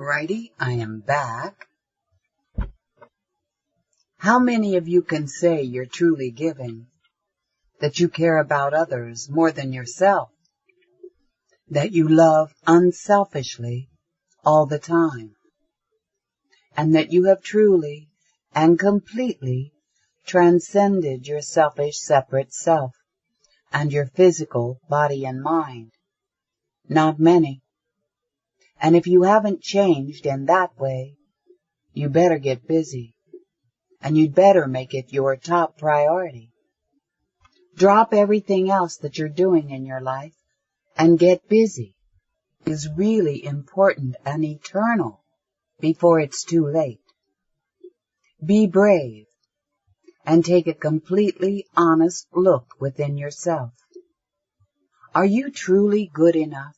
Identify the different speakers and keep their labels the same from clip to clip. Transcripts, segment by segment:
Speaker 1: Righty, I am back. How many of you can say you're truly giving, that you care about others more than yourself, that you love unselfishly all the time, and that you have truly and completely transcended your selfish separate self and your physical body and mind? Not many. And if you haven't changed in that way, you better get busy, and you'd better make it your top priority. Drop everything else that you're doing in your life and get busy. It is really important and eternal before it's too late. Be brave and take a completely honest look within yourself. Are you truly good enough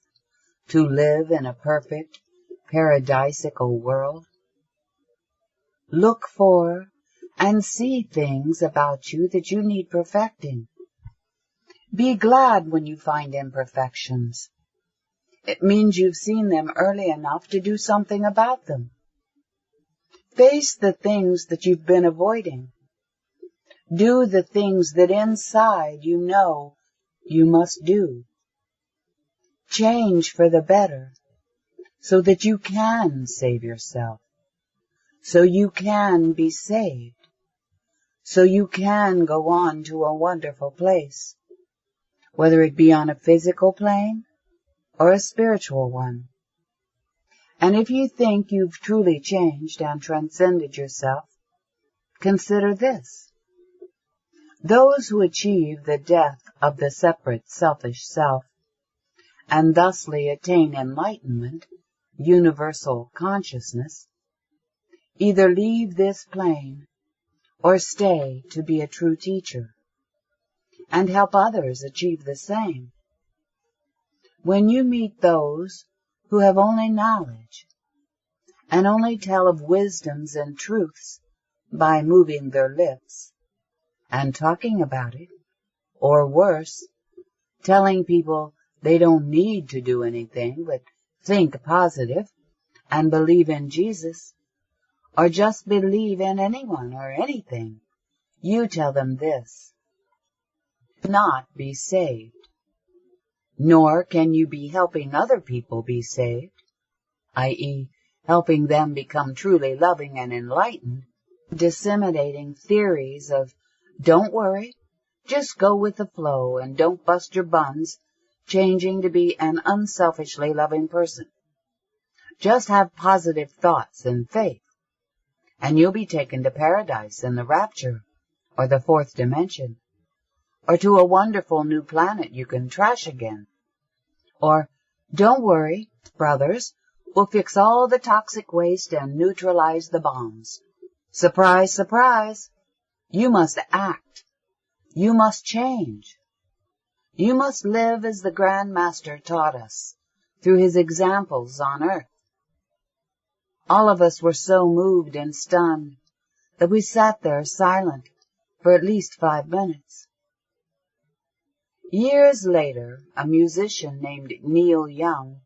Speaker 1: to live in a perfect, paradisical world? Look for and see things about you that you need perfecting. Be glad when you find imperfections. It means you've seen them early enough to do something about them. Face the things that you've been avoiding. Do the things that inside you know you must do. Change for the better so that you can save yourself, so you can be saved, so you can go on to a wonderful place, whether it be on a physical plane or a spiritual one. And if you think you've truly changed and transcended yourself, consider this. Those who achieve the death of the separate selfish self and thusly attain enlightenment, universal consciousness, either leave this plane or stay to be a true teacher and help others achieve the same. When you meet those who have only knowledge and only tell of wisdoms and truths by moving their lips and talking about it, or worse, telling people they don't need to do anything but think positive and believe in Jesus, or just believe in anyone or anything, you tell them this: not be saved. Nor can you be helping other people be saved, i.e., helping them become truly loving and enlightened, disseminating theories of don't worry, just go with the flow and don't bust your buns changing to be an unselfishly loving person. Just have positive thoughts and faith, and you'll be taken to paradise in the rapture, or the fourth dimension, or to a wonderful new planet you can trash again. Or, don't worry, brothers, we'll fix all the toxic waste and neutralize the bombs. Surprise, surprise! You must act. You must change. You must live as the Grand Master taught us, through his examples on earth. All of us were so moved and stunned that we sat there silent for at least 5 minutes. Years later, a musician named Neil Young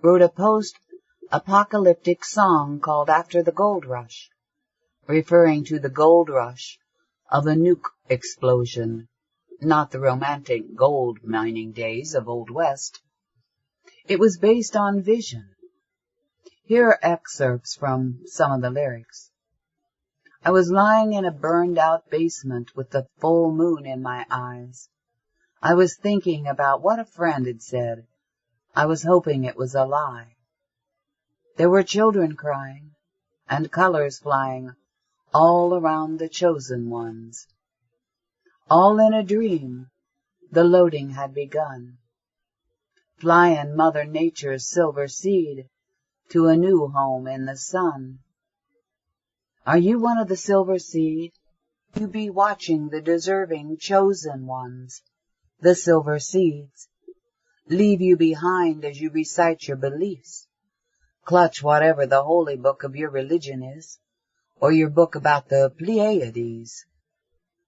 Speaker 1: wrote a post-apocalyptic song called After the Gold Rush, referring to the gold rush of a nuke explosion, not the romantic gold mining days of Old West. It was based on vision. Here are excerpts from some of the lyrics. I was lying in a burned-out basement with the full moon in my eyes. I was thinking about what a friend had said. I was hoping it was a lie. There were children crying and colors flying all around the chosen ones. All in a dream, the loading had begun, flying Mother Nature's silver seed to a new home in the sun. Are you one of the silver seed? You be watching the deserving chosen ones, the silver seeds, leave you behind as you recite your beliefs. Clutch whatever the holy book of your religion is, or your book about the Pleiades,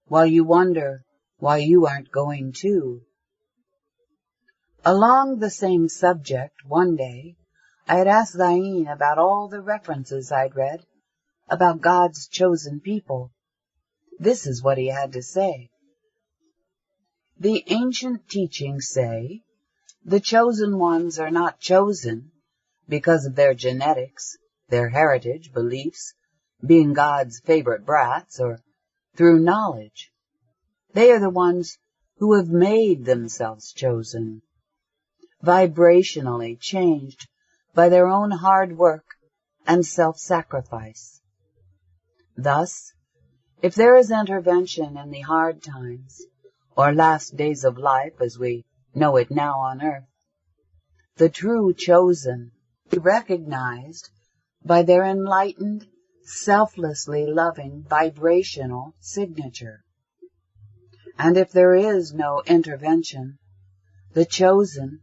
Speaker 1: while you wonder why you aren't going too. Along the same subject, one day, I had asked Zayn about all the references I'd read about God's chosen people. This is what he had to say. The ancient teachings say the chosen ones are not chosen because of their genetics, their heritage, beliefs, being God's favorite brats, or through knowledge. They are the ones who have made themselves chosen, vibrationally changed by their own hard work and self-sacrifice. Thus, if there is intervention in the hard times, or last days of life as we know it now on earth, the true chosen be recognized by their enlightened, selflessly loving vibrational signature. And if there is no intervention, the chosen,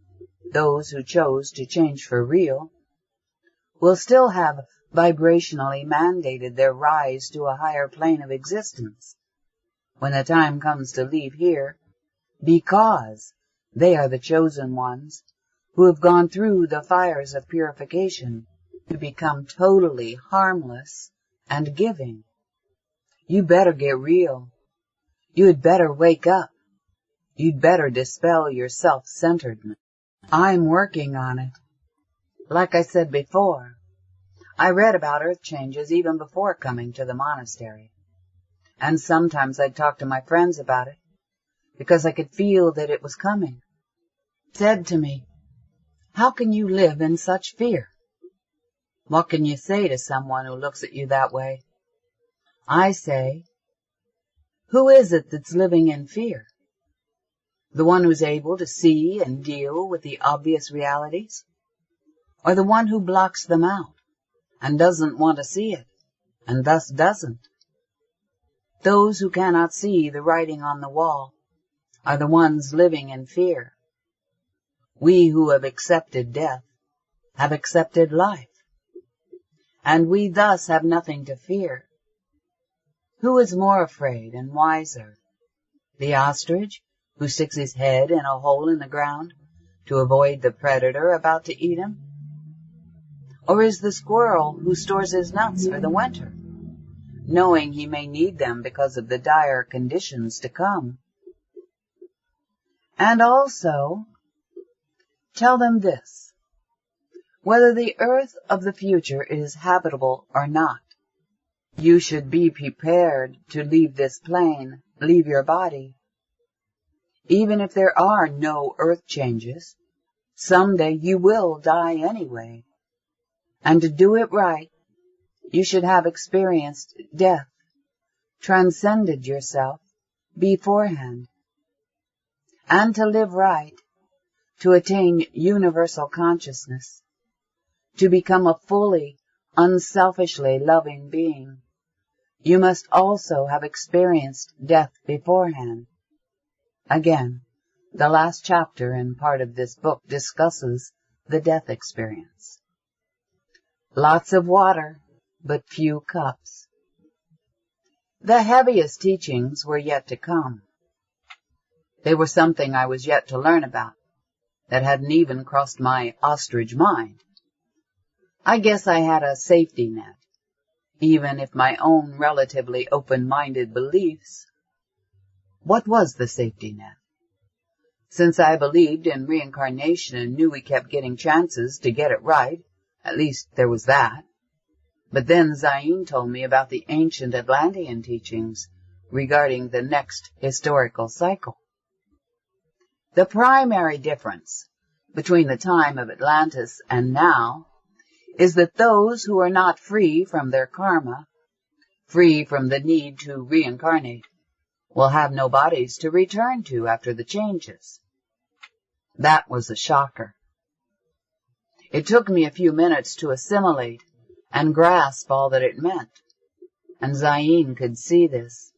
Speaker 1: those who chose to change for real, will still have vibrationally mandated their rise to a higher plane of existence when the time comes to leave here, because they are the chosen ones who have gone through the fires of purification to become totally harmless and giving. You better get real. You had better wake up. You'd better dispel your self-centeredness. I'm working on it. Like I said before, I read about earth changes even before coming to the monastery. And sometimes I'd talk to my friends about it, because I could feel that it was coming. Said to me, "How can you live in such fear?" What can you say to someone who looks at you that way? I say, who is it that's living in fear? The one who's able to see and deal with the obvious realities? Or the one who blocks them out and doesn't want to see it, and thus doesn't? Those who cannot see the writing on the wall are the ones living in fear. We who have accepted death have accepted life, and we thus have nothing to fear. Who is more afraid and wiser? The ostrich, who sticks his head in a hole in the ground to avoid the predator about to eat him? Or is the squirrel who stores his nuts for the winter, knowing he may need them because of the dire conditions to come? And also, tell them this: whether the earth of the future is habitable or not, you should be prepared to leave this plane, leave your body. Even if there are no earth changes, someday you will die anyway. And to do it right, you should have experienced death, transcended yourself beforehand. And to live right, to attain universal consciousness, to become a fully, unselfishly loving being, you must also have experienced death beforehand. Again, the last chapter in part of this book discusses the death experience. Lots of water, but few cups. The heaviest teachings were yet to come. They were something I was yet to learn about, that hadn't even crossed my ostrich mind. I guess I had a safety net, even if my own relatively open-minded beliefs. What was the safety net? Since I believed in reincarnation and knew we kept getting chances to get it right, at least there was that. But then Zayn told me about the ancient Atlantean teachings regarding the next historical cycle. The primary difference between the time of Atlantis and now is that those who are not free from their karma, free from the need to reincarnate, will have no bodies to return to after the changes. That was a shocker. It took me a few minutes to assimilate and grasp all that it meant, and Zayn could see this,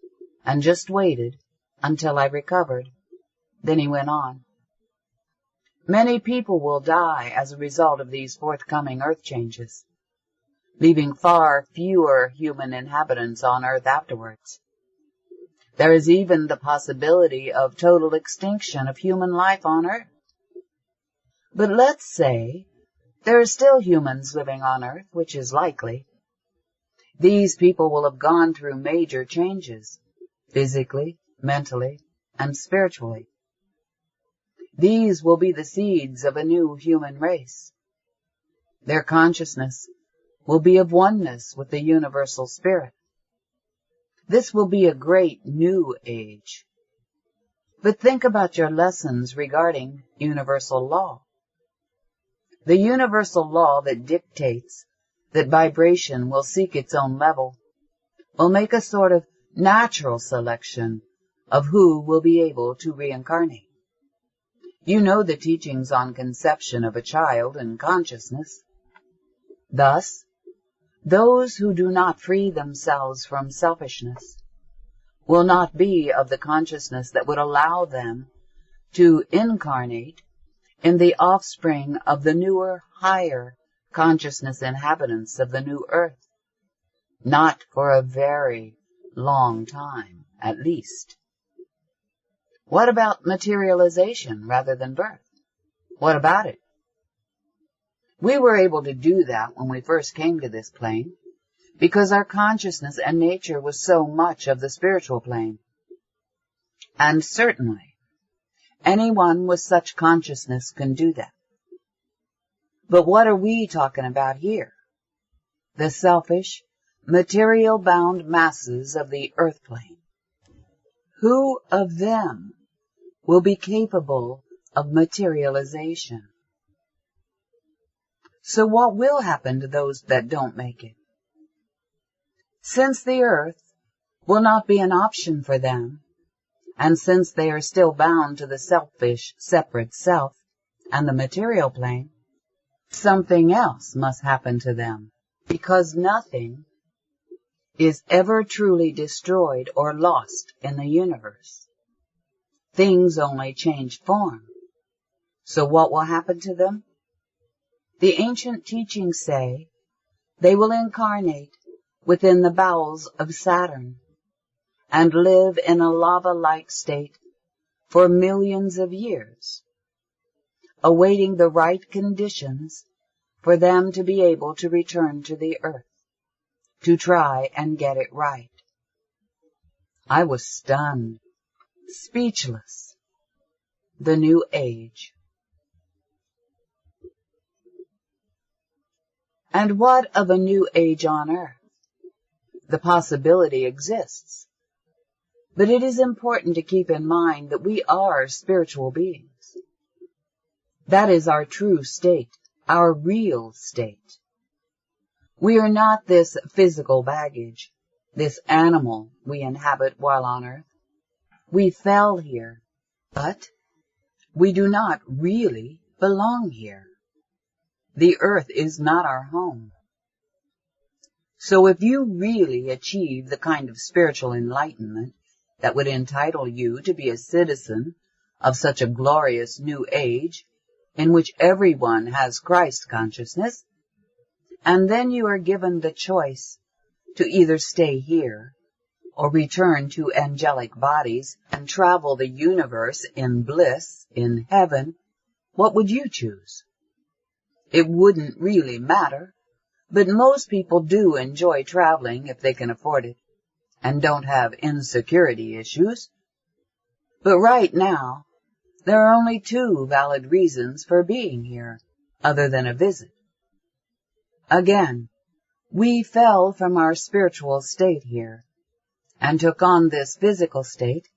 Speaker 1: and just waited until I recovered. Then he went on. Many people will die as a result of these forthcoming earth changes, leaving far fewer human inhabitants on Earth afterwards. There is even the possibility of total extinction of human life on Earth. But let's say There are still humans living on Earth, which is likely. These people will have gone through major changes, physically, mentally, and spiritually. These will be the seeds of a new human race. Their consciousness will be of oneness with the universal spirit. This will be a great new age. But think about your lessons regarding universal law. The universal law that dictates that vibration will seek its own level will make a sort of natural selection of who will be able to reincarnate. You know the teachings on conception of a child and consciousness. Thus, those who do not free themselves from selfishness will not be of the consciousness that would allow them to incarnate in the offspring of the newer, higher consciousness inhabitants of the new earth. Not for a very long time, at least. What about materialization rather than birth? What about it? We were able to do that when we first came to this plane, because our consciousness and nature was so much of the spiritual plane. And certainly, anyone with such consciousness can do that. But what are we talking about here? The selfish, material-bound masses of the earth plane. Who of them will be capable of materialization? So what will happen to those that don't make it? Since the earth will not be an option for them, and since they are still bound to the selfish, separate self and the material plane, something else must happen to them, because nothing is ever truly destroyed or lost in the universe. Things only change form. So what will happen to them? The ancient teachings say they will incarnate within the bowels of Saturn and live in a lava-like state for millions of years, awaiting the right conditions for them to be able to return to the earth, to try and get it right. I was stunned, speechless. The new age. And what of a new age on earth? The possibility exists. But it is important to keep in mind that we are spiritual beings. That is our true state, our real state. We are not this physical baggage, this animal we inhabit while on earth. We fell here, but we do not really belong here. The earth is not our home. So if you really achieve the kind of spiritual enlightenment that would entitle you to be a citizen of such a glorious new age in which everyone has Christ consciousness, and then you are given the choice to either stay here or return to angelic bodies and travel the universe in bliss, in heaven, what would you choose? It wouldn't really matter, but most people do enjoy traveling if they can afford it and don't have insecurity issues. But right now, there are only two valid reasons for being here, other than a visit. Again, we fell from our spiritual state here and took on this physical state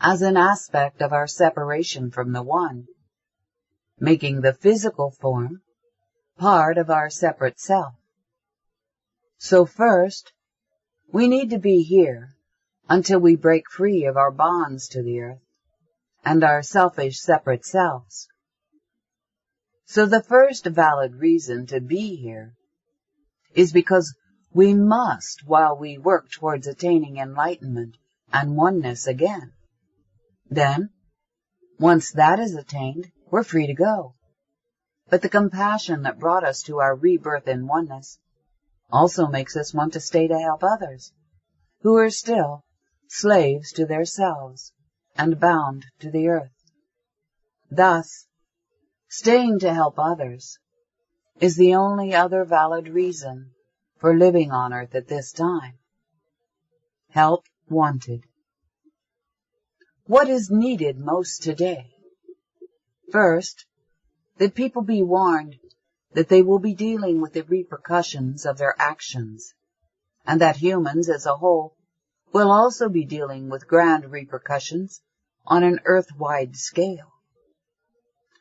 Speaker 1: as an aspect of our separation from the One, making the physical form part of our separate self. So first, we need to be here until we break free of our bonds to the earth and our selfish separate selves. So the first valid reason to be here is because we must while we work towards attaining enlightenment and oneness again. Then, once that is attained, we're free to go. But the compassion that brought us to our rebirth in oneness also makes us want to stay to help others who are still slaves to their selves and bound to the earth. Thus, staying to help others is the only other valid reason for living on earth at this time. Help wanted. What is needed most today? First, that people be warned that they will be dealing with the repercussions of their actions, and that humans as a whole will also be dealing with grand repercussions on an earth-wide scale.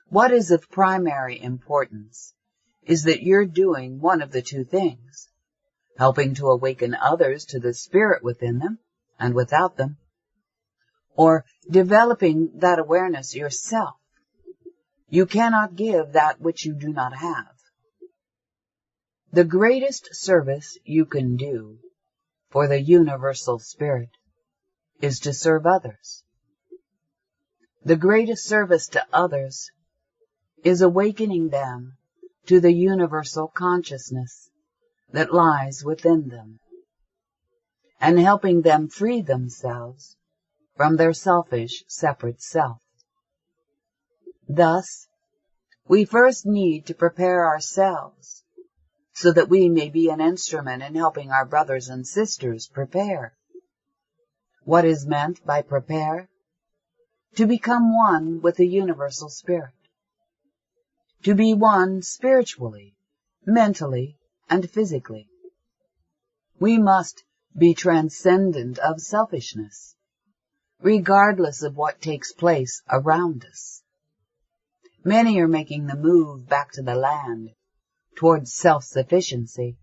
Speaker 1: What is of primary importance is that you're doing one of the two things, helping to awaken others to the spirit within them and without them, or developing that awareness yourself. You cannot give that which you do not have. The greatest service you can do for the universal spirit is to serve others. The greatest service to others is awakening them to the universal consciousness that lies within them, and helping them free themselves from their selfish, separate self. Thus, we first need to prepare ourselves so that we may be an instrument in helping our brothers and sisters prepare. What is meant by prepare? To become one with the universal spirit. To be one spiritually, mentally, and physically. We must be transcendent of selfishness, regardless of what takes place around us. Many are making the move back to the land towards self-sufficiency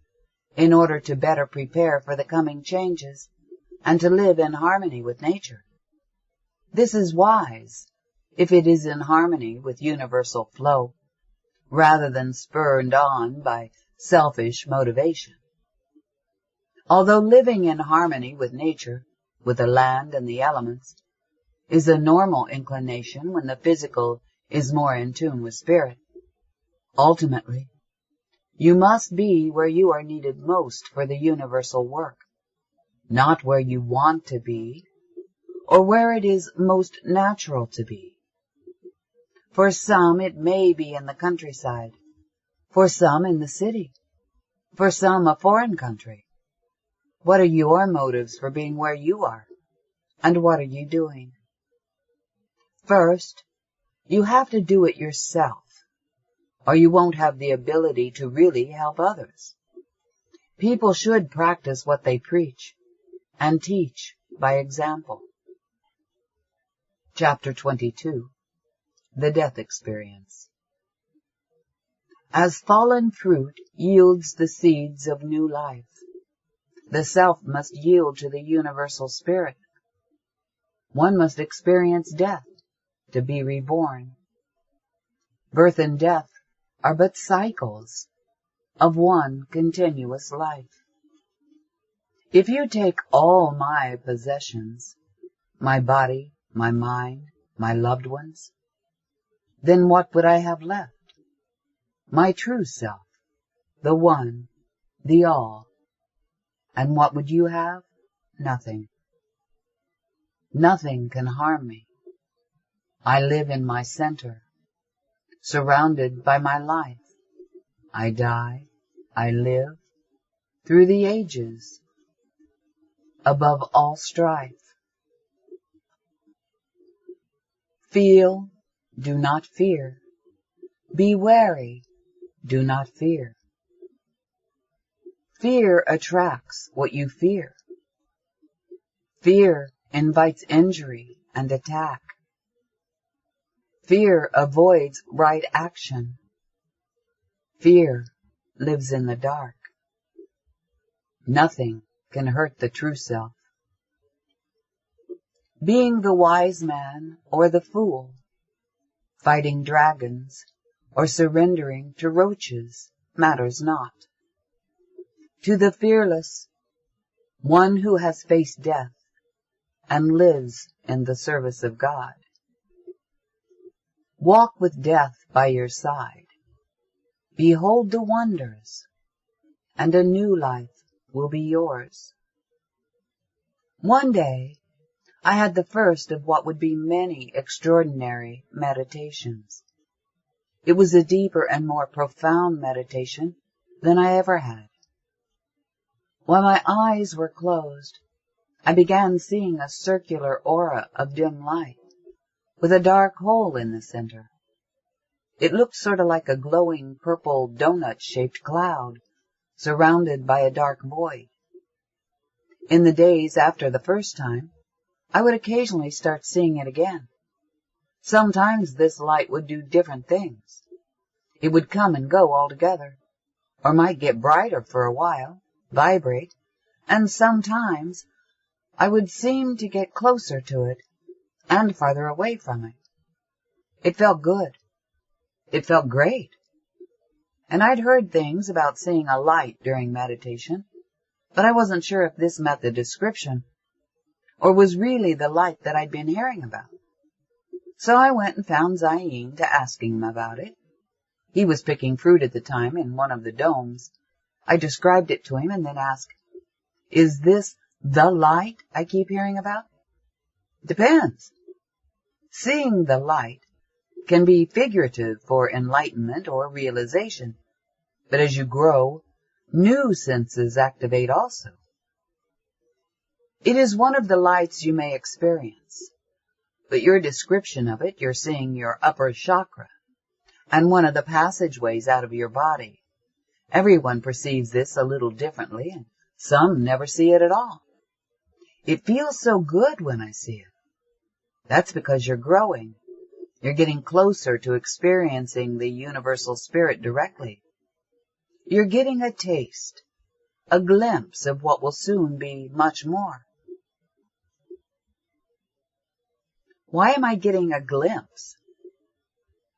Speaker 1: in order to better prepare for the coming changes and to live in harmony with nature. This is wise if it is in harmony with universal flow, rather than spurred on by selfish motivation. Although living in harmony with nature, with the land and the elements, is a normal inclination when the physical is more in tune with spirit, ultimately, you must be where you are needed most for the universal work, not where you want to be, or where it is most natural to be. For some, it may be in the countryside, for some in the city, for some a foreign country. What are your motives for being where you are, and what are you doing? First, you have to do it yourself, or you won't have the ability to really help others. People should practice what they preach and teach by example. Chapter 22. The Death Experience. As fallen fruit yields the seeds of new life, the self must yield to the universal spirit. One must experience death to be reborn. Birth and death are but cycles of one continuous life. If you take all my possessions, my body, my mind, my loved ones, then what would I have left? My true self, the one, the all. And what would you have? Nothing. Nothing can harm me. I live in my center, surrounded by my life. I die, I live, through the ages, above all strife. Feel, do not fear. Be wary, do not fear. Fear attracts what you fear. Fear invites injury and attack. Fear avoids right action. Fear lives in the dark. Nothing can hurt the true self. Being the wise man or the fool, fighting dragons or surrendering to roaches matters not. To the fearless, one who has faced death and lives in the service of God. Walk with death by your side. Behold the wonders, and a new life will be yours. One day, I had the first of what would be many extraordinary meditations. It was a deeper and more profound meditation than I ever had. While my eyes were closed, I began seeing a circular aura of dim light, with a dark hole in the center. It looked sort of like a glowing purple donut-shaped cloud, surrounded by a dark void. In the days after the first time, I would occasionally start seeing it again. Sometimes this light would do different things. It would come and go altogether, or might get brighter for a while, vibrate, and sometimes I would seem to get closer to it and farther away from it. It felt good. It felt great. And I'd heard things about seeing a light during meditation, but I wasn't sure if this met the description, or was really the light that I'd been hearing about. So I went and found Zayin to ask him about it. He was picking fruit at the time in one of the domes. I described it to him and then asked, "Is this the light I keep hearing about?" "Depends. Seeing the light can be figurative for enlightenment or realization, but as you grow, new senses activate also. It is one of the lights you may experience, but your description of it, you're seeing your upper chakra and one of the passageways out of your body. Everyone perceives this a little differently, and some never see it at all. It feels so good when I see it. That's because you're growing. You're getting closer to experiencing the universal spirit directly. You're getting a taste, a glimpse of what will soon be much more." Why am I getting a glimpse?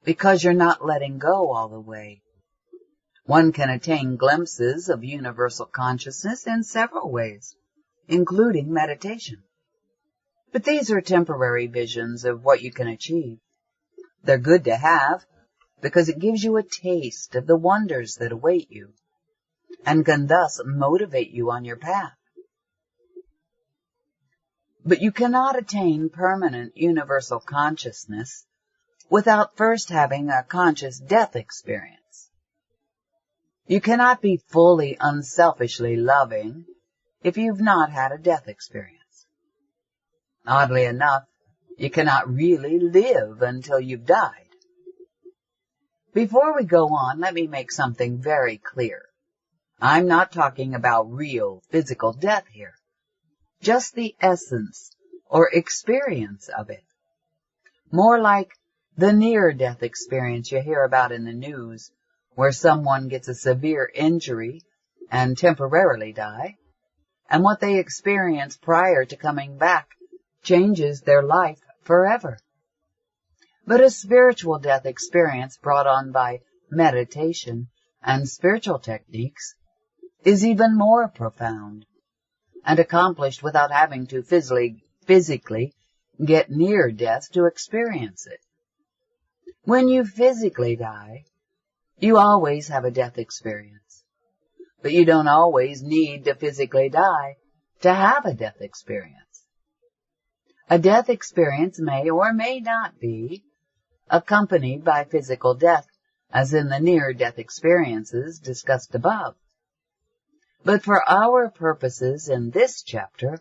Speaker 1: Because you're not letting go all the way. One can attain glimpses of universal consciousness in several ways, including meditation. But these are temporary visions of what you can achieve. They're good to have because it gives you a taste of the wonders that await you and can thus motivate you on your path. But you cannot attain permanent universal consciousness without first having a conscious death experience. You cannot be fully unselfishly loving if you've not had a death experience. Oddly enough, you cannot really live until you've died. Before we go on, let me make something very clear. I'm not talking about real physical death here, just the essence or experience of it. More like the near-death experience you hear about in the news, where someone gets a severe injury and temporarily die, and what they experience prior to coming back changes their life forever. But a spiritual death experience brought on by meditation and spiritual techniques is even more profound and accomplished without having to physically get near death to experience it. When you physically die, you always have a death experience, but you don't always need to physically die to have a death experience. A death experience may or may not be accompanied by physical death, as in the near-death experiences discussed above. But for our purposes in this chapter,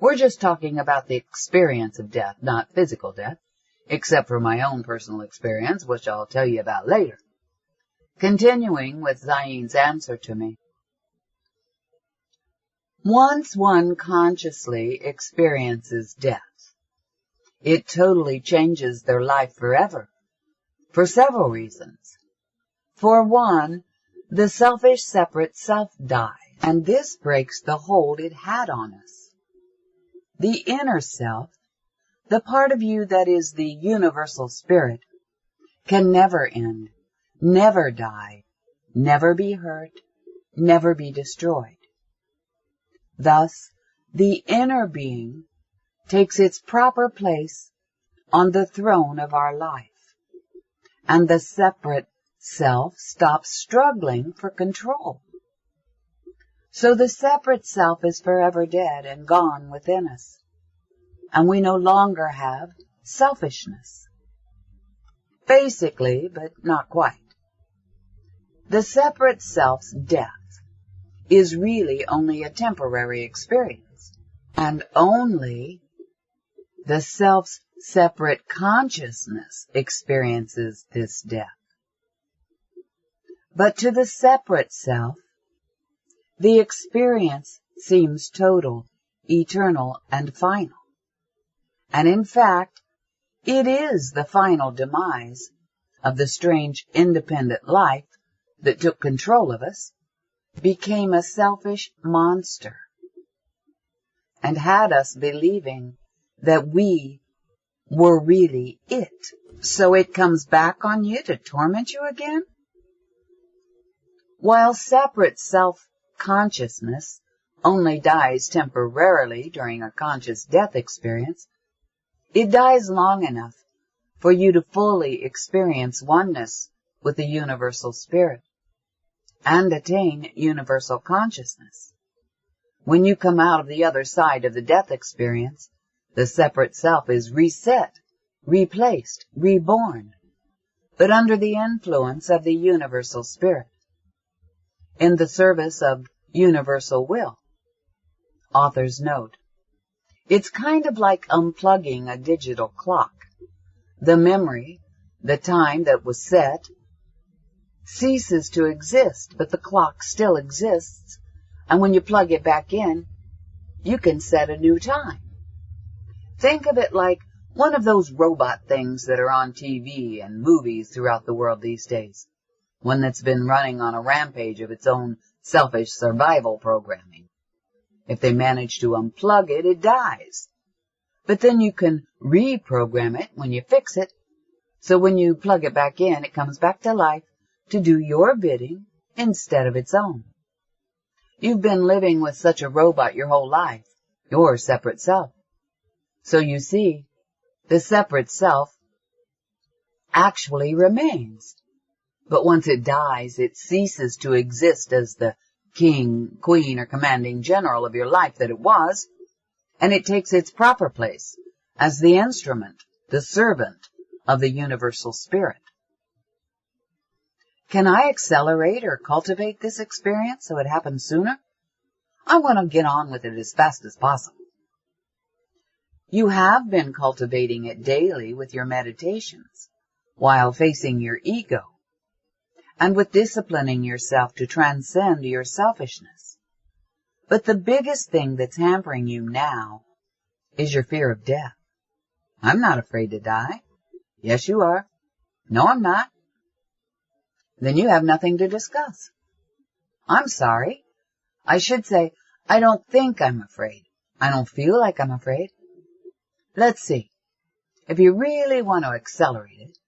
Speaker 1: we're just talking about the experience of death, not physical death, except for my own personal experience, which I'll tell you about later. Continuing with Zayin's answer to me. Once one consciously experiences death, it totally changes their life forever, for several reasons. For one, the selfish separate self dies, and this breaks the hold it had on us. The inner self, the part of you that is the universal spirit, can never end, never die, never be hurt, never be destroyed. Thus, the inner being takes its proper place on the throne of our life, and the separate self stops struggling for control. So the separate self is forever dead and gone within us, and we no longer have selfishness. Basically, but not quite. The separate self's death is really only a temporary experience, and only the self's separate consciousness experiences this death. But to the separate self, the experience seems total, eternal, and final. And in fact, it is the final demise of the strange independent life that took control of us, became a selfish monster, and had us believing that we were really it. So it comes back on you to torment you again? While separate self-consciousness only dies temporarily during a conscious death experience, it dies long enough for you to fully experience oneness with the universal spirit and attain universal consciousness. When you come out of the other side of the death experience, the separate self is reset, replaced, reborn, but under the influence of the universal spirit, in the service of universal will. Author's note: it's kind of like unplugging a digital clock. The memory, the time that was set, ceases to exist, but the clock still exists, and when you plug it back in, you can set a new time. Think of it like one of those robot things that are on TV and movies throughout the world these days, one that's been running on a rampage of its own selfish survival programming. If they manage to unplug it, it dies. But then you can reprogram it when you fix it, so when you plug it back in, it comes back to life to do your bidding instead of its own. You've been living with such a robot your whole life, your separate self. So you see, the separate self actually remains. But once it dies, it ceases to exist as the king, queen, or commanding general of your life that it was, and it takes its proper place as the instrument, the servant of the universal spirit. Can I accelerate or cultivate this experience so it happens sooner? I want to get on with it as fast as possible. You have been cultivating it daily with your meditations, while facing your ego, and with disciplining yourself to transcend your selfishness. But the biggest thing that's hampering you now is your fear of death. I'm not afraid to die. Yes, you are. No, I'm not. Then you have nothing to discuss. I'm sorry. I should say, I don't think I'm afraid. I don't feel like I'm afraid. Let's see. If you really want to accelerate it,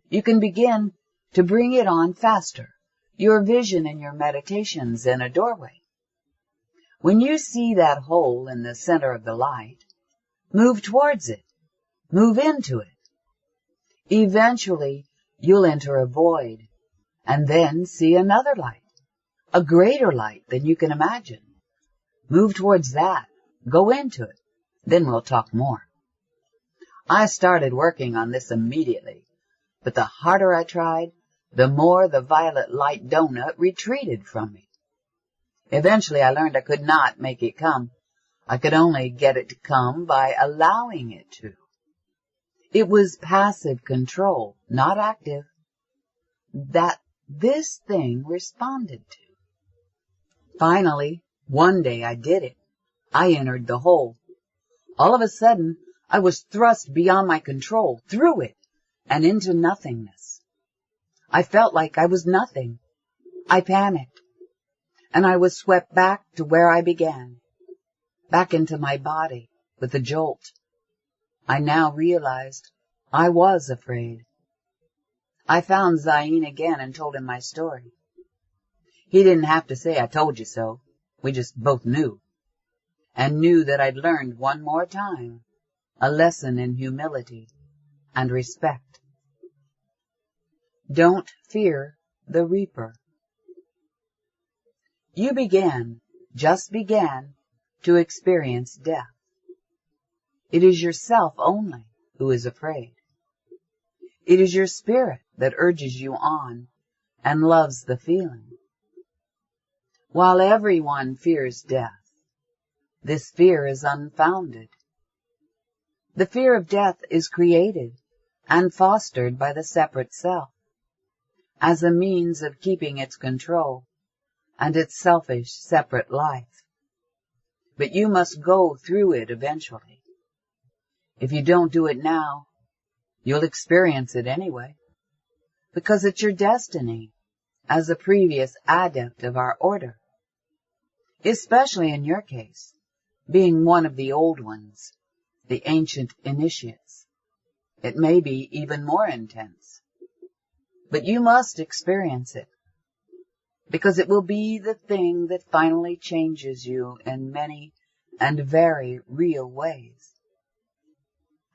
Speaker 1: you can begin to bring it on faster, your vision and your meditations in a doorway. When you see that hole in the center of the light, move towards it, move into it. Eventually, you'll enter a void, and then see another light, a greater light than you can imagine. Move towards that, go into it, then we'll talk more. I started working on this immediately, but the harder I tried, the more the violet light donut retreated from me. Eventually I learned I could not make it come. I could only get it to come by allowing it to. It was passive control, not active, that this thing responded to. Finally, one day I did it. I entered the hole. All of a sudden, I was thrust beyond my control, through it, and into nothingness. I felt like I was nothing. I panicked, and I was swept back to where I began, back into my body with a jolt. I now realized I was afraid. I found Zayn again and told him my story. He didn't have to say, "I told you so." We just both knew, and knew that I'd learned one more time a lesson in humility and respect. Don't fear the reaper. You just began to experience death. It is yourself only who is afraid. It is your spirit that urges you on and loves the feeling. While everyone fears death, this fear is unfounded. The fear of death is created and fostered by the separate self as a means of keeping its control and its selfish, separate life. But you must go through it eventually. If you don't do it now, you'll experience it anyway, because it's your destiny as a previous adept of our order, especially in your case, being one of the old ones, the ancient initiates. It may be even more intense, but you must experience it, because it will be the thing that finally changes you in many and very real ways.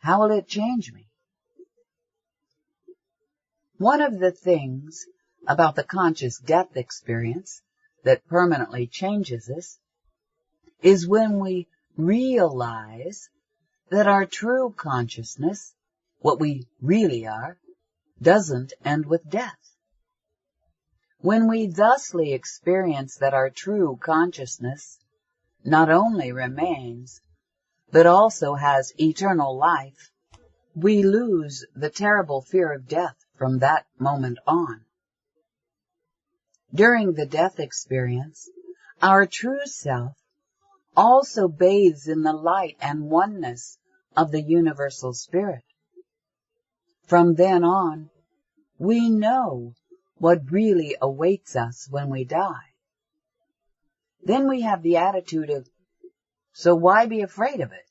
Speaker 1: How will it change me? One of the things about the conscious death experience that permanently changes us is when we realize that our true consciousness, what we really are, doesn't end with death. When we thusly experience that our true consciousness not only remains, but also has eternal life, we lose the terrible fear of death from that moment on. During the death experience, our true self also bathes in the light and oneness of the universal spirit. From then on, we know what really awaits us when we die. Then we have the attitude of, so why be afraid of it?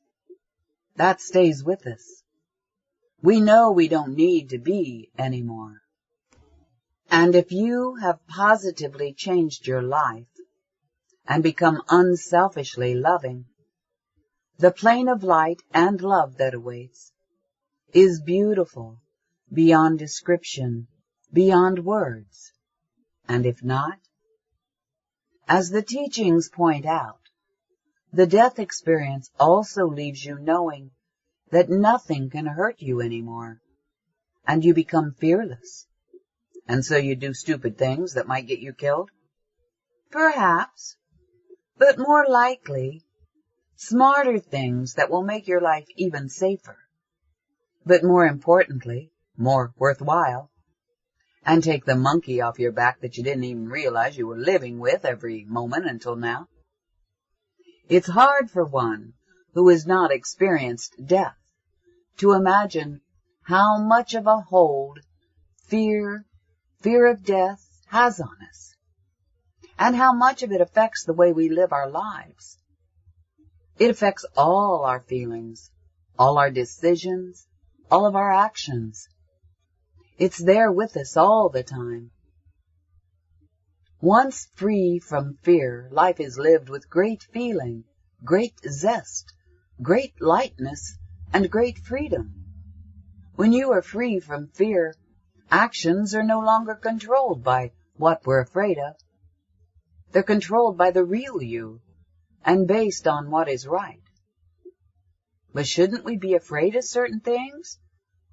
Speaker 1: That stays with us. We know we don't need to be anymore. And if you have positively changed your life and become unselfishly loving, the plane of light and love that awaits is beautiful beyond description, beyond words. And if not, as the teachings point out, the death experience also leaves you knowing that nothing can hurt you anymore, and you become fearless. And so you do stupid things that might get you killed? Perhaps, but more likely, smarter things that will make your life even safer, but more importantly, more worthwhile, and take the monkey off your back that you didn't even realize you were living with every moment until now. It's hard for one who has not experienced death to imagine how much of a hold fear of death has on us, and how much of it affects the way we live our lives. It affects all our feelings, all our decisions, all of our actions. It's there with us all the time. Once free from fear, life is lived with great feeling, great zest, great lightness, and great freedom. When you are free from fear, actions are no longer controlled by what we're afraid of. They're controlled by the real you and based on what is right. But shouldn't we be afraid of certain things?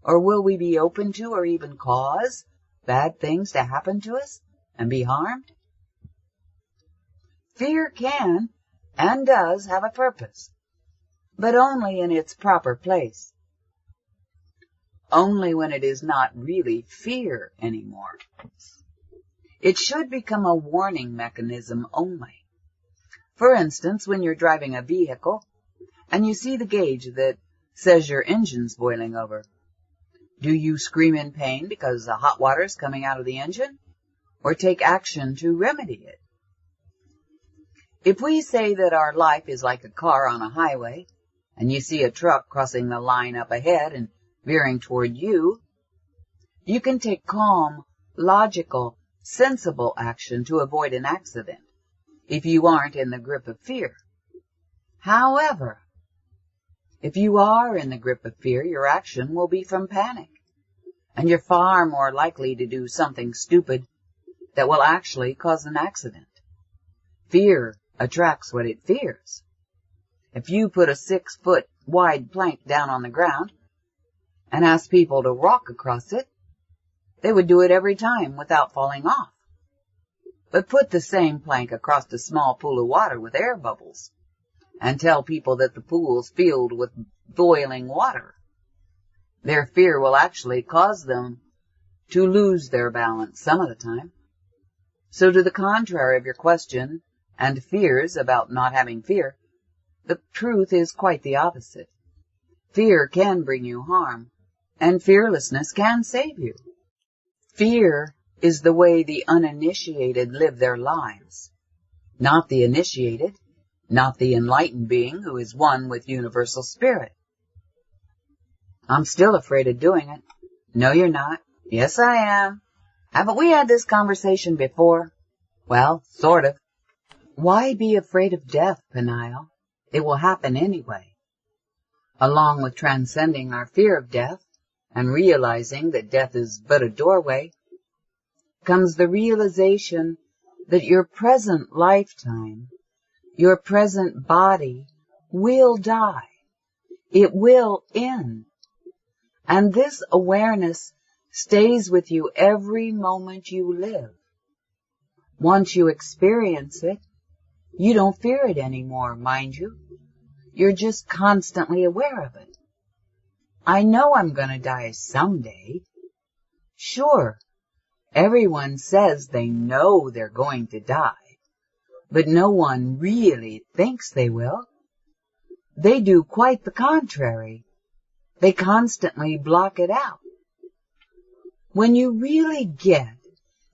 Speaker 1: Or will we be open to or even cause bad things to happen to us and be harmed? Fear can and does have a purpose, but only in its proper place. Only when it is not really fear anymore. It should become a warning mechanism only. For instance, when you're driving a vehicle and you see the gauge that says your engine's boiling over, do you scream in pain because the hot water is coming out of the engine, or take action to remedy it? If we say that our life is like a car on a highway, and you see a truck crossing the line up ahead and veering toward you, you can take calm, logical, sensible action to avoid an accident if you aren't in the grip of fear. However, if you are in the grip of fear, your action will be from panic, and you're far more likely to do something stupid that will actually cause an accident. Fear attracts what it fears. If you put a 6-foot wide plank down on the ground and ask people to walk across it, They would do it every time without falling off. But put the same plank across a small pool of water with air bubbles, and tell people that the pool's filled with boiling water. Their fear will actually cause them to lose their balance some of the time. So to the contrary of your question and fears about not having fear, the truth is quite the opposite. Fear can bring you harm, and fearlessness can save you. Fear is the way the uninitiated live their lives, not the initiated, not the enlightened being who is one with universal spirit. I'm still afraid of doing it. No, you're not. Yes, I am. Haven't we had this conversation before? Well, sort of. Why be afraid of death, Peniel? It will happen anyway. Along with transcending our fear of death and realizing that death is but a doorway, comes the realization that your present lifetime, your present body, will die. It will end. And this awareness stays with you every moment you live. Once you experience it, you don't fear it anymore, mind you. You're just constantly aware of it. I know I'm going to die someday. Sure, everyone says they know they're going to die, but no one really thinks they will. They do quite the contrary. They constantly block it out. When you really get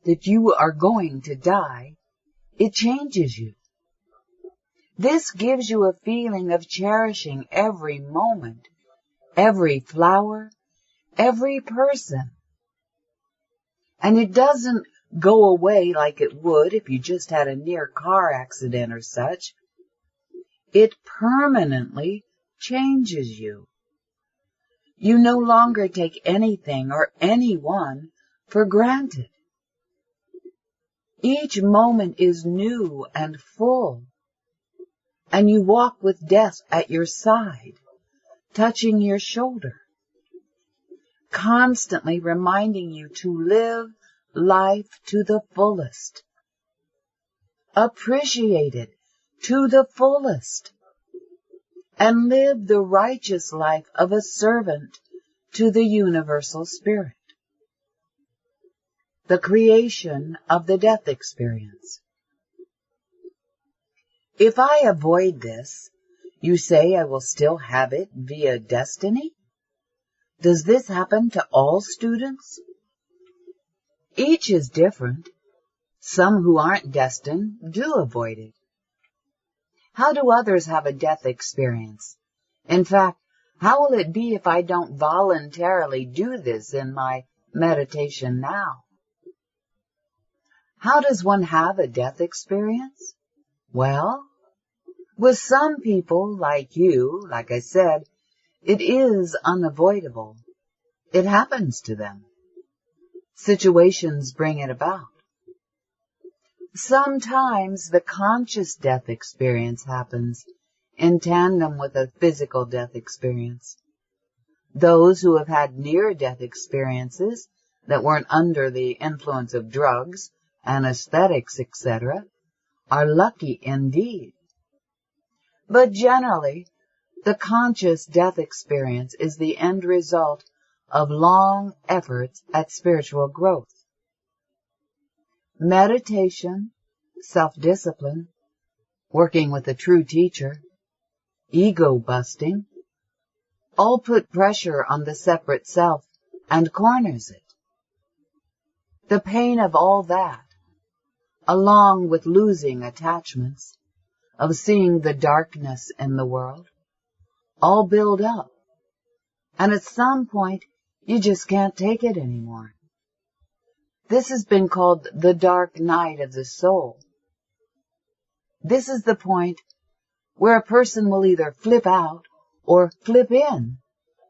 Speaker 1: that you are going to die, it changes you. This gives you a feeling of cherishing every moment, every flower, every person. And it doesn't go away like it would if you just had a near car accident or such. It permanently changes you. You no longer take anything or anyone for granted. Each moment is new and full, and you walk with death at your side, touching your shoulder, constantly reminding you to live life to the fullest. Appreciate it to the fullest, and live the righteous life of a servant to the universal spirit. The creation of the death experience. If I avoid this, you say I will still have it via destiny? Does this happen to all students? Each is different. Some who aren't destined do avoid it. How do others have a death experience? In fact, how will it be if I don't voluntarily do this in my meditation now? How does one have a death experience? Well, with some people like you, like I said, it is unavoidable. It happens to them. Situations bring it about. Sometimes the conscious death experience happens in tandem with a physical death experience. Those who have had near-death experiences that weren't under the influence of drugs, anesthetics, etc., are lucky indeed. But generally, the conscious death experience is the end result of long efforts at spiritual growth. Meditation, self-discipline, working with a true teacher, ego-busting, all put pressure on the separate self and corners it. The pain of all that, along with losing attachments, of seeing the darkness in the world, all build up, and at some point you just can't take it anymore. This has been called the dark night of the soul. This is the point where a person will either flip out or flip in,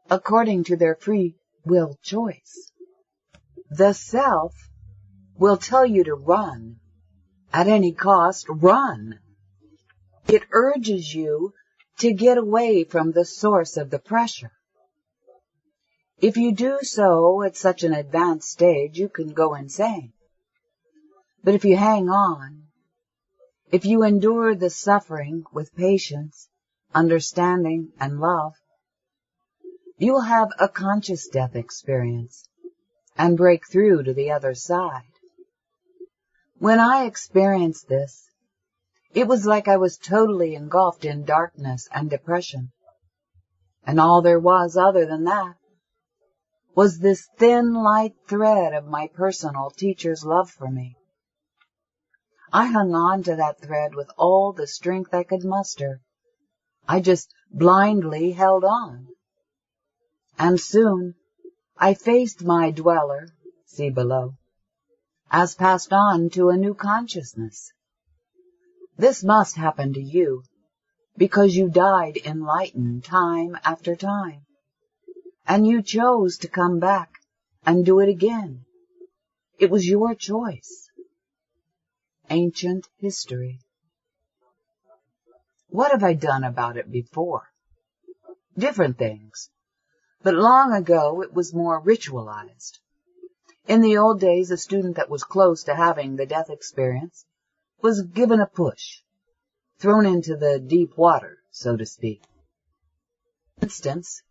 Speaker 1: according to their free will choice. The self will tell you to run. At any cost, run. It urges you to get away from the source of the pressure. If you do so at such an advanced stage, you can go insane. But if you hang on, if you endure the suffering with patience, understanding, and love, you will have a conscious death experience and break through to the other side. When I experienced this, it was like I was totally engulfed in darkness and depression. And all there was other than that was this thin light thread of my personal teacher's love for me. I hung on to that thread with all the strength I could muster. I just blindly held on. And soon I faced my dweller, see below, as passed on to a new consciousness. This must happen to you, because you died enlightened time after time, and you chose to come back and do it again. It was your choice. Ancient history. What have I done about it before? Different things, but long ago it was more ritualized. In the old days, a student that was close to having the death experience was given a push, thrown into the deep water, so to speak. For instance,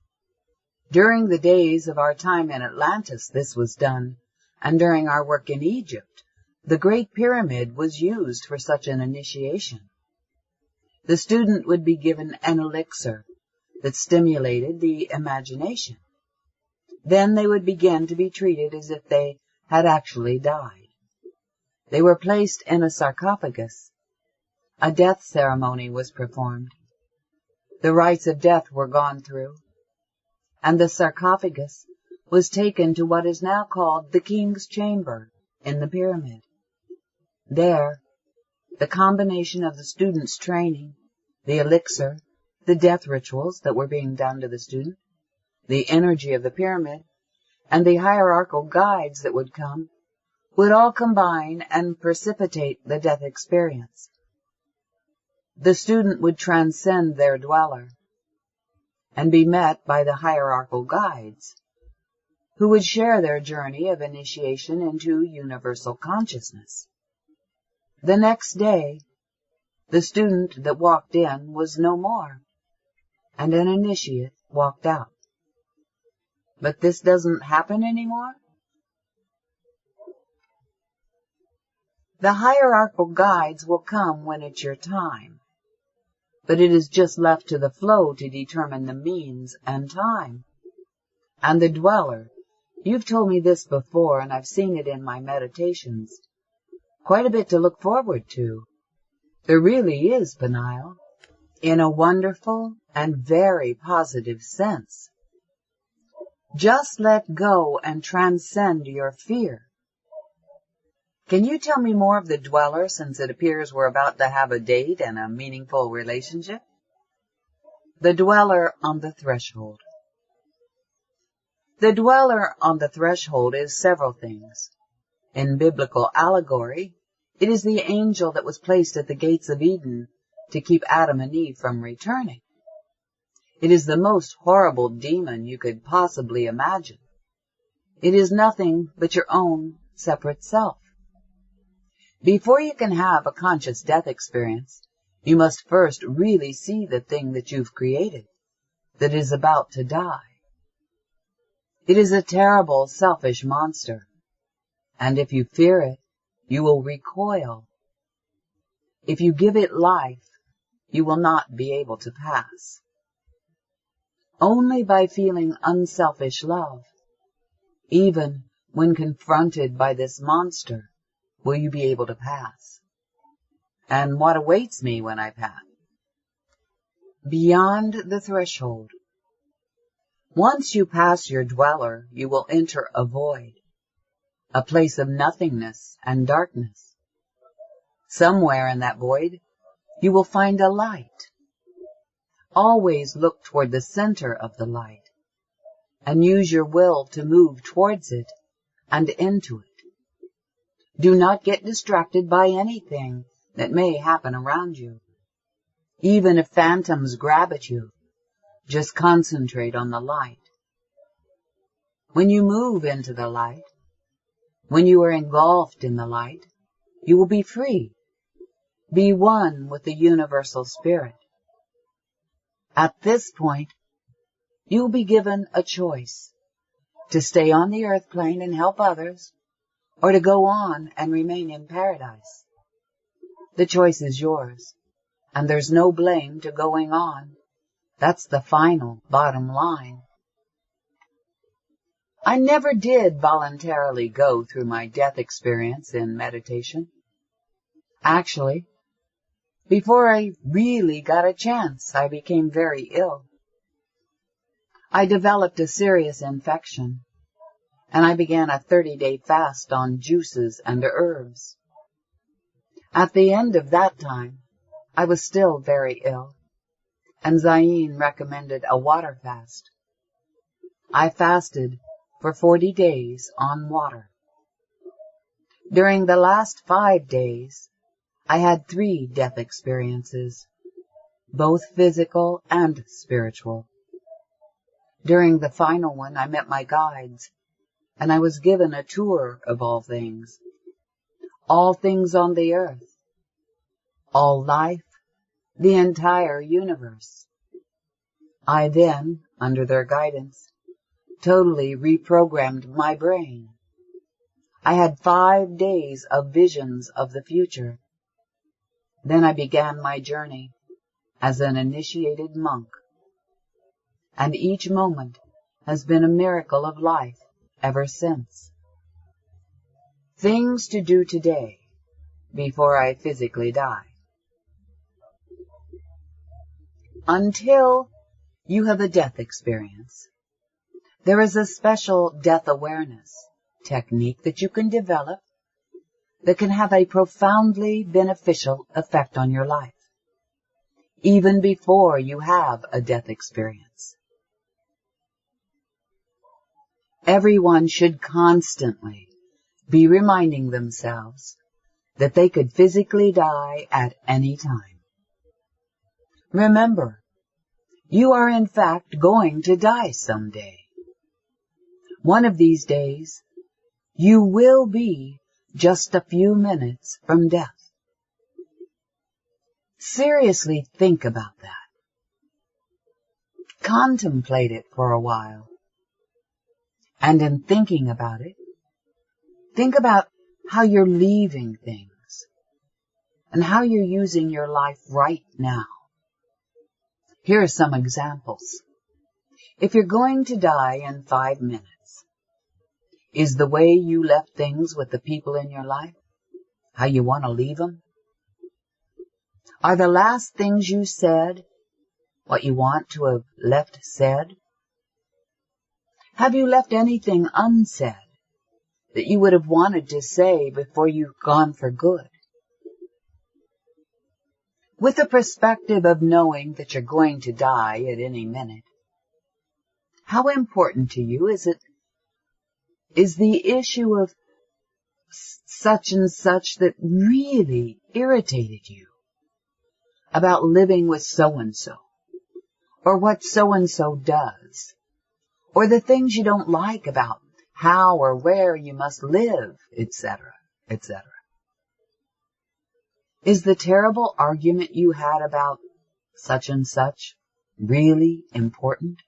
Speaker 1: during the days of our time in Atlantis, this was done, and during our work in Egypt, the Great Pyramid was used for such an initiation. The student would be given an elixir that stimulated the imagination. Then they would begin to be treated as if they had actually died. They were placed in a sarcophagus. A death ceremony was performed. The rites of death were gone through, and the sarcophagus was taken to what is now called the King's Chamber in the pyramid. There, the combination of the student's training, the elixir, the death rituals that were being done to the student, the energy of the pyramid, and the hierarchical guides that would come, would all combine and precipitate the death experience. The student would transcend their dweller and be met by the hierarchical guides, who would share their journey of initiation into universal consciousness. The next day, the student that walked in was no more, and an initiate walked out. But this doesn't happen anymore? The hierarchical guides will come when it's your time, but it is just left to the flow to determine the means and time. And the dweller, you've told me this before, and I've seen it in my meditations. Quite a bit to look forward to. There really is, Peniel, in a wonderful and very positive sense. Just let go and transcend your fear. Can you tell me more of the dweller, since it appears we're about to have a date and a meaningful relationship? The dweller on the threshold. The dweller on the threshold is several things. In biblical allegory, it is the angel that was placed at the gates of Eden to keep Adam and Eve from returning. It is the most horrible demon you could possibly imagine. It is nothing but your own separate self. Before you can have a conscious death experience, you must first really see the thing that you've created, that is about to die. It is a terrible, selfish monster, and if you fear it, you will recoil. If you give it life, you will not be able to pass. Only by feeling unselfish love, even when confronted by this monster, will you be able to pass. And what awaits me when I pass? Beyond the threshold. Once you pass your dweller, you will enter a void, a place of nothingness and darkness. Somewhere in that void, you will find a light. Always look toward the center of the light, and use your will to move towards it and into it. Do not get distracted by anything that may happen around you. Even if phantoms grab at you, just concentrate on the light. When you move into the light, when you are engulfed in the light, you will be free, be one with the universal spirit. At this point, you will be given a choice to stay on the earth plane and help others, or to go on and remain in paradise. The choice is yours, and there's no blame to going on. That's the final bottom line. I never did voluntarily go through my death experience in meditation. Actually, before I really got a chance, I became very ill. I developed a serious infection, and I began a 30-day fast on juices and herbs. At the end of that time, I was still very ill, and Zayn recommended a water fast. I fasted for 40 days on water. During the last 5 days, I had 3 death experiences, both physical and spiritual. During the final one, I met my guides, and I was given a tour of all things on the earth, all life, the entire universe. I then, under their guidance, totally reprogrammed my brain. I had 5 days of visions of the future. Then I began my journey as an initiated monk, and each moment has been a miracle of life ever since. Things to do today before I physically die. Until you have a death experience, there is a special death awareness technique that you can develop that can have a profoundly beneficial effect on your life, even before you have a death experience. Everyone should constantly be reminding themselves that they could physically die at any time. Remember, you are in fact going to die someday. One of these days, you will be just a few minutes from death. Seriously think about that. Contemplate it for a while. And in thinking about it, think about how you're leaving things and how you're using your life right now. Here are some examples. If you're going to die in 5 minutes, is the way you left things with the people in your life how you want to leave them? Are the last things you said what you want to have left said? Have you left anything unsaid that you would have wanted to say before you've gone for good? With the perspective of knowing that you're going to die at any minute, how important to you is the issue of such and such that really irritated you about living with so-and-so, or what so-and-so does, or the things you don't like about how or where you must live, etc., etc. Is the terrible argument you had about such and such really important?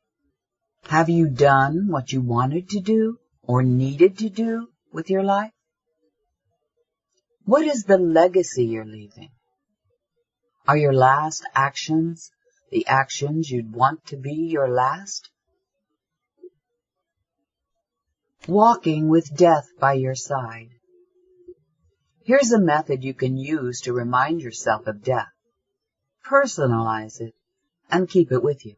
Speaker 1: Have you done what you wanted to do or needed to do with your life? What is the legacy you're leaving? Are your last actions the actions you'd want to be your last? Walking with death by your side. Here's a method you can use to remind yourself of death. Personalize it and keep it with you.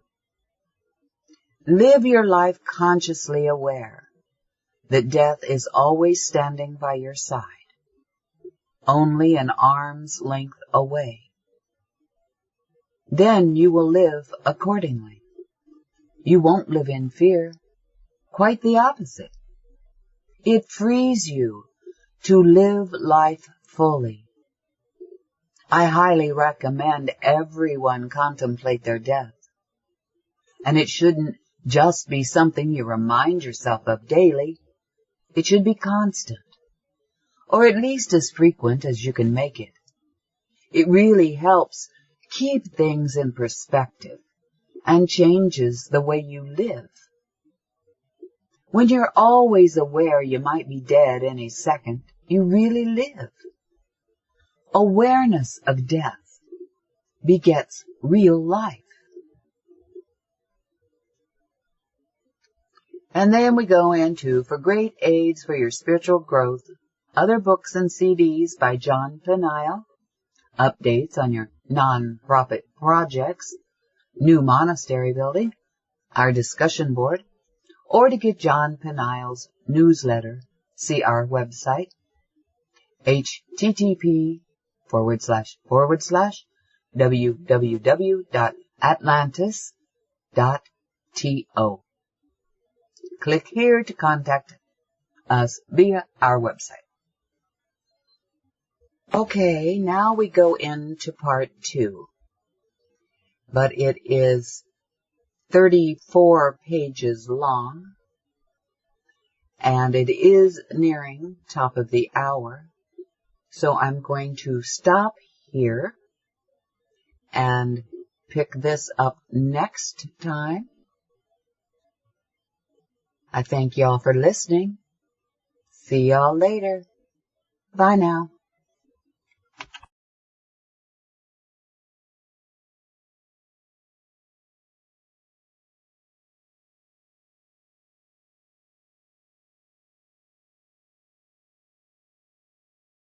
Speaker 1: Live your life consciously aware that death is always standing by your side, only an arm's length away. Then you will live accordingly. You won't live in fear. Quite the opposite. It frees you to live life fully. I highly recommend everyone contemplate their death. And it shouldn't just be something you remind yourself of daily. It should be constant, or at least as frequent as you can make it. It really helps keep things in perspective and changes the way you live. When you're always aware you might be dead any second, you really live. Awareness of death begets real life. And then we go into For Great Aids for Your Spiritual Growth, other books and CDs by John Peniel, updates on your non-profit projects, new monastery building, our discussion board, or to get John Peniel's newsletter, see our website, http://www.atlantis.to. Click here to contact us via our website. Okay, now we go into part 2. But it is 34 pages long, and it is nearing top of the hour. So I'm going to stop here and pick this up next time. I thank y'all for listening. See y'all later. Bye now.